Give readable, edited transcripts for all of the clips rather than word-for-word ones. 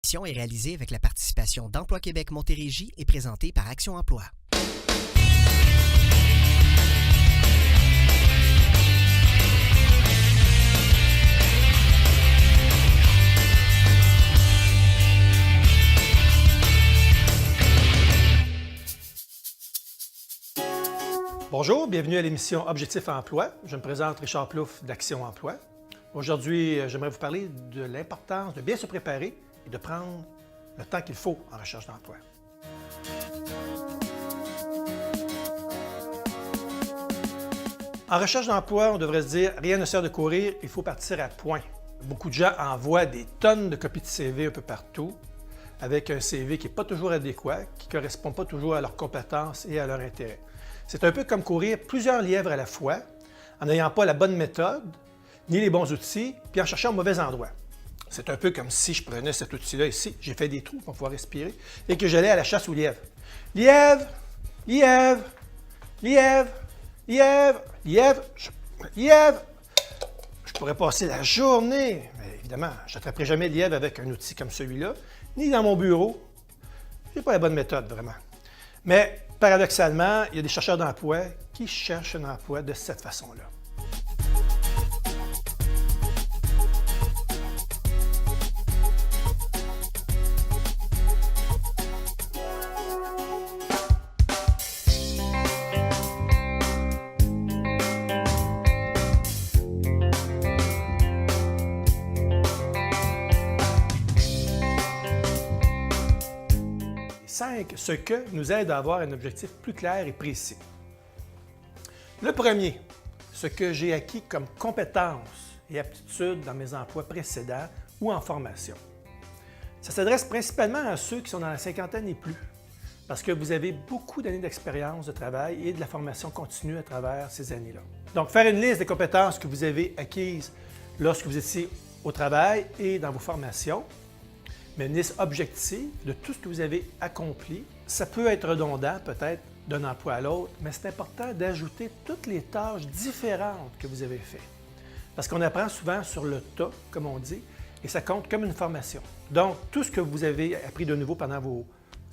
L'émission est réalisée avec la participation d'Emploi Québec Montérégie et présentée par Action Emploi. Bonjour, bienvenue à l'émission Objectif Emploi. Je me présente Richard Plouffe d'Action Emploi. Aujourd'hui, j'aimerais vous parler de l'importance de bien se préparer et de prendre le temps qu'il faut en recherche d'emploi. En recherche d'emploi, on devrait se dire « rien ne sert de courir, il faut partir à point ». Beaucoup de gens envoient des tonnes de copies de CV un peu partout, avec un CV qui n'est pas toujours adéquat, qui ne correspond pas toujours à leurs compétences et à leurs intérêts. C'est un peu comme courir plusieurs lièvres à la fois, en n'ayant pas la bonne méthode, ni les bons outils, puis en cherchant au mauvais endroit. C'est un peu comme si je prenais cet outil-là ici, j'ai fait des trous pour pouvoir respirer, et que j'allais à la chasse aux lièvres. Lièvre, lièvre, lièvre, lièvre, lièvre, lièvre. Je pourrais passer la journée, mais évidemment, je n'attraperai jamais lièvre avec un outil comme celui-là, ni dans mon bureau. Je n'ai pas la bonne méthode, vraiment. Mais paradoxalement, il y a des chercheurs d'emploi qui cherchent un emploi de cette façon-là. Ce que nous aide à avoir un objectif plus clair et précis. Le premier, ce que j'ai acquis comme compétences et aptitudes dans mes emplois précédents ou en formation. Ça s'adresse principalement à ceux qui sont dans la cinquantaine et plus, parce que vous avez beaucoup d'années d'expérience de travail et de la formation continue à travers ces années-là. Donc, faire une liste des compétences que vous avez acquises lorsque vous étiez au travail et dans vos formations, mais une liste objective de tout ce que vous avez accompli. Ça peut être redondant peut-être d'un emploi à l'autre, mais c'est important d'ajouter toutes les tâches différentes que vous avez faites. Parce qu'on apprend souvent sur le tas, comme on dit, et ça compte comme une formation. Donc, tout ce que vous avez appris de nouveau pendant vos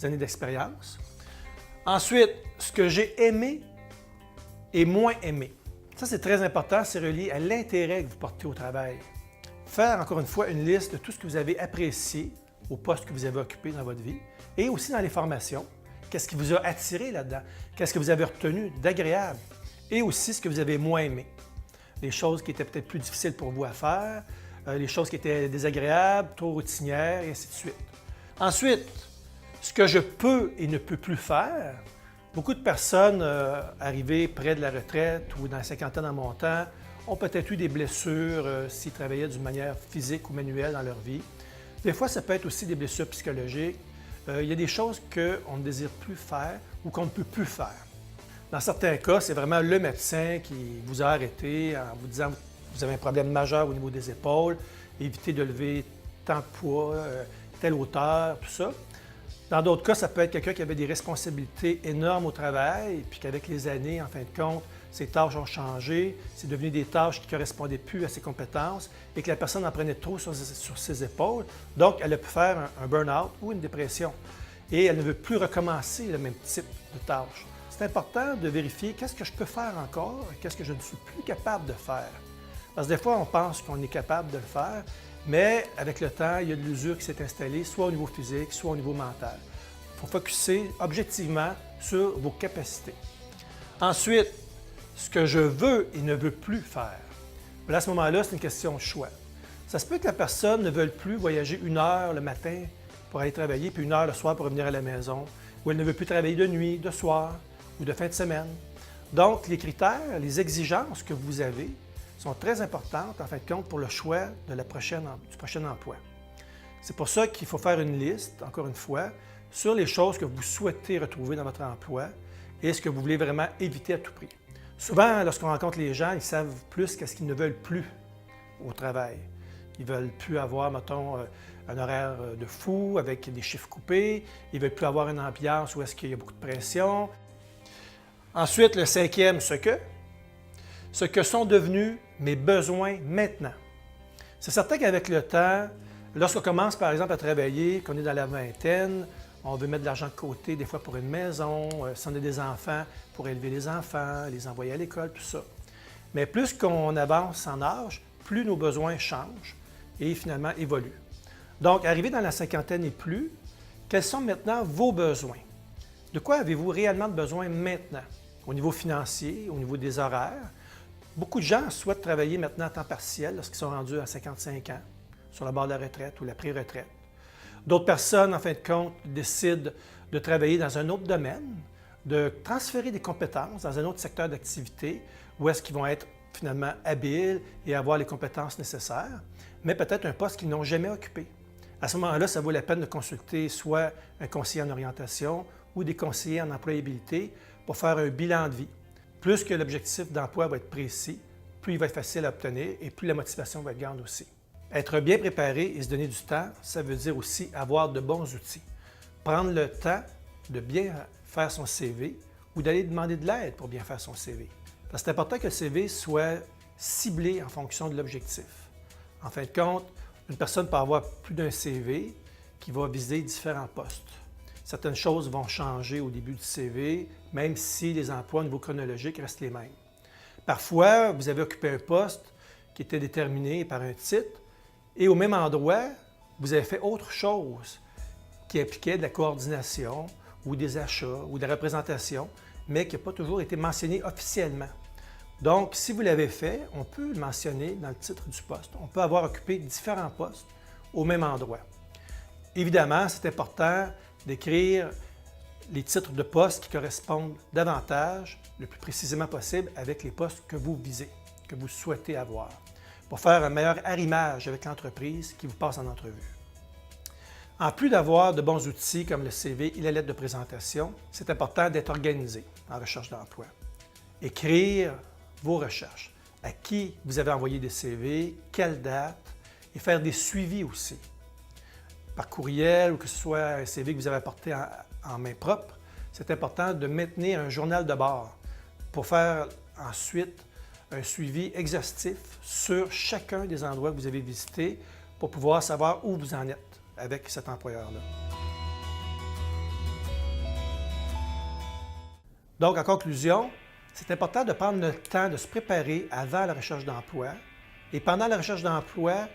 années d'expérience. Ensuite, ce que j'ai aimé et moins aimé. Ça, c'est très important, c'est relié à l'intérêt que vous portez au travail. Faire, encore une fois, une liste de tout ce que vous avez apprécié au poste que vous avez occupé dans votre vie et aussi dans les formations. Qu'est-ce qui vous a attiré là-dedans? Qu'est-ce que vous avez retenu d'agréable? Et aussi ce que vous avez moins aimé. Les choses qui étaient peut-être plus difficiles pour vous à faire, les choses qui étaient désagréables, trop routinières, et ainsi de suite. Ensuite, ce que je peux et ne peux plus faire. Beaucoup de personnes arrivées près de la retraite ou dans la cinquantaine en montant ont peut-être eu des blessures s'ils travaillaient d'une manière physique ou manuelle dans leur vie. Des fois, ça peut être aussi des blessures psychologiques. Il y a des choses qu'on ne désire plus faire ou qu'on ne peut plus faire. Dans certains cas, c'est vraiment le médecin qui vous a arrêté en vous disant que vous avez un problème majeur au niveau des épaules, évitez de lever tant de poids, telle hauteur, tout ça. Dans d'autres cas, ça peut être quelqu'un qui avait des responsabilités énormes au travail, puis qu'avec les années, en fin de compte, ses tâches ont changé, c'est devenu des tâches qui ne correspondaient plus à ses compétences et que la personne en prenait trop sur ses épaules. Donc, elle a pu faire un burn-out ou une dépression. Et elle ne veut plus recommencer le même type de tâches. C'est important de vérifier qu'est-ce que je peux faire encore et qu'est-ce que je ne suis plus capable de faire. Parce que des fois, on pense qu'on est capable de le faire, mais avec le temps, il y a de l'usure qui s'est installée, soit au niveau physique, soit au niveau mental. Il faut focusser objectivement sur vos capacités. Ensuite, ce que je veux et ne veux plus faire. Là, à ce moment-là, c'est une question de choix. Ça se peut que la personne ne veuille plus voyager 1 heure le matin pour aller travailler, puis 1 heure le soir pour revenir à la maison, ou elle ne veut plus travailler de nuit, de soir ou de fin de semaine. Donc, les critères, les exigences que vous avez sont très importantes, en fin de compte, pour le choix de du prochain emploi. C'est pour ça qu'il faut faire une liste, encore une fois, sur les choses que vous souhaitez retrouver dans votre emploi et ce que vous voulez vraiment éviter à tout prix. Souvent, lorsqu'on rencontre les gens, ils savent plus qu'est-ce qu'ils ne veulent plus au travail. Ils ne veulent plus avoir, mettons, un horaire de fou avec des chiffres coupés. Ils ne veulent plus avoir une ambiance où est-ce qu'il y a beaucoup de pression. Ensuite, le cinquième, ce que sont devenus mes besoins maintenant. C'est certain qu'avec le temps, Lorsqu'on commence, par exemple, à travailler, qu'on est dans la vingtaine, on veut mettre de l'argent de côté, des fois pour une maison, si on a des enfants, pour élever les enfants, les envoyer à l'école, tout ça. Mais plus qu'on avance en âge, plus nos besoins changent et finalement évoluent. Donc, arrivé dans la cinquantaine et plus, quels sont maintenant vos besoins? De quoi avez-vous réellement besoin maintenant? Au niveau financier, au niveau des horaires? Beaucoup de gens souhaitent travailler maintenant à temps partiel lorsqu'ils sont rendus à 55 ans, sur la barre de la retraite ou la pré-retraite. D'autres personnes, en fin de compte, décident de travailler dans un autre domaine, de transférer des compétences dans un autre secteur d'activité où est-ce qu'ils vont être finalement habiles et avoir les compétences nécessaires, mais peut-être un poste qu'ils n'ont jamais occupé. À ce moment-là, ça vaut la peine de consulter soit un conseiller en orientation ou des conseillers en employabilité pour faire un bilan de vie. Plus que l'objectif d'emploi va être précis, plus il va être facile à obtenir et plus la motivation va être grande aussi. Être bien préparé et se donner du temps, ça veut dire aussi avoir de bons outils. Prendre le temps de bien faire son CV ou d'aller demander de l'aide pour bien faire son CV. Parce que c'est important que le CV soit ciblé en fonction de l'objectif. En fin de compte, une personne peut avoir plus d'un CV qui va viser différents postes. Certaines choses vont changer au début du CV, même si les emplois au niveau chronologique restent les mêmes. Parfois, vous avez occupé un poste qui était déterminé par un titre et au même endroit, vous avez fait autre chose qui impliquait de la coordination ou des achats ou de la représentation, mais qui n'a pas toujours été mentionné officiellement. Donc, si vous l'avez fait, on peut le mentionner dans le titre du poste. On peut avoir occupé différents postes au même endroit. Évidemment, c'est important d'écrire les titres de postes qui correspondent davantage, le plus précisément possible, avec les postes que vous visez, que vous souhaitez avoir, pour faire un meilleur arrimage avec l'entreprise qui vous passe en entrevue. En plus d'avoir de bons outils comme le CV et la lettre de présentation, c'est important d'être organisé en recherche d'emploi. Écrire vos recherches, à qui vous avez envoyé des CV, quelle date, et faire des suivis aussi. Par courriel ou que ce soit un CV que vous avez apporté en main propre, c'est important de maintenir un journal de bord pour faire ensuite un suivi exhaustif sur chacun des endroits que vous avez visités pour pouvoir savoir où vous en êtes avec cet employeur-là. Donc, en conclusion, c'est important de prendre le temps de se préparer avant la recherche d'emploi et pendant la recherche d'emploi,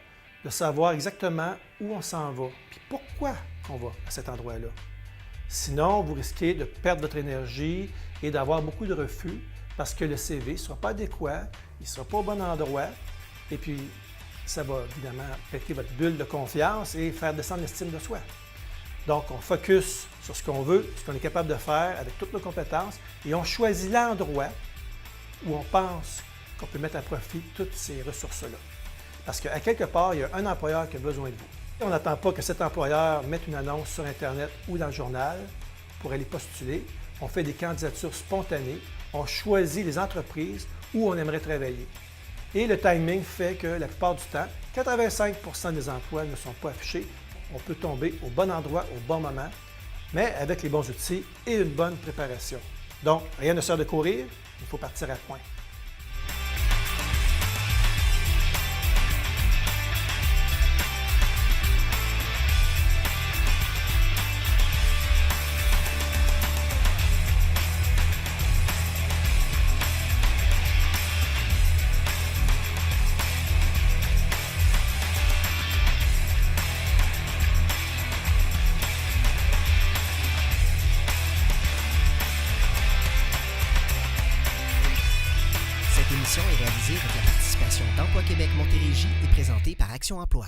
de savoir exactement où on s'en va, puis pourquoi on va à cet endroit-là. Sinon, vous risquez de perdre votre énergie et d'avoir beaucoup de refus parce que le CV ne sera pas adéquat, il ne sera pas au bon endroit, et puis ça va évidemment péter votre bulle de confiance et faire descendre l'estime de soi. Donc, on focus sur ce qu'on veut, ce qu'on est capable de faire avec toutes nos compétences, et on choisit l'endroit où on pense qu'on peut mettre à profit toutes ces ressources-là. Parce qu'à quelque part, il y a un employeur qui a besoin de vous. On n'attend pas que cet employeur mette une annonce sur Internet ou dans le journal pour aller postuler. On fait des candidatures spontanées. On choisit les entreprises où on aimerait travailler. Et le timing fait que la plupart du temps, 85 % des emplois ne sont pas affichés. On peut tomber au bon endroit, au bon moment, mais avec les bons outils et une bonne préparation. Donc, rien ne sert de courir, il faut partir à point. Cette émission est réalisée avec la participation d'Emploi Québec Montérégie et présentée par Action Emploi.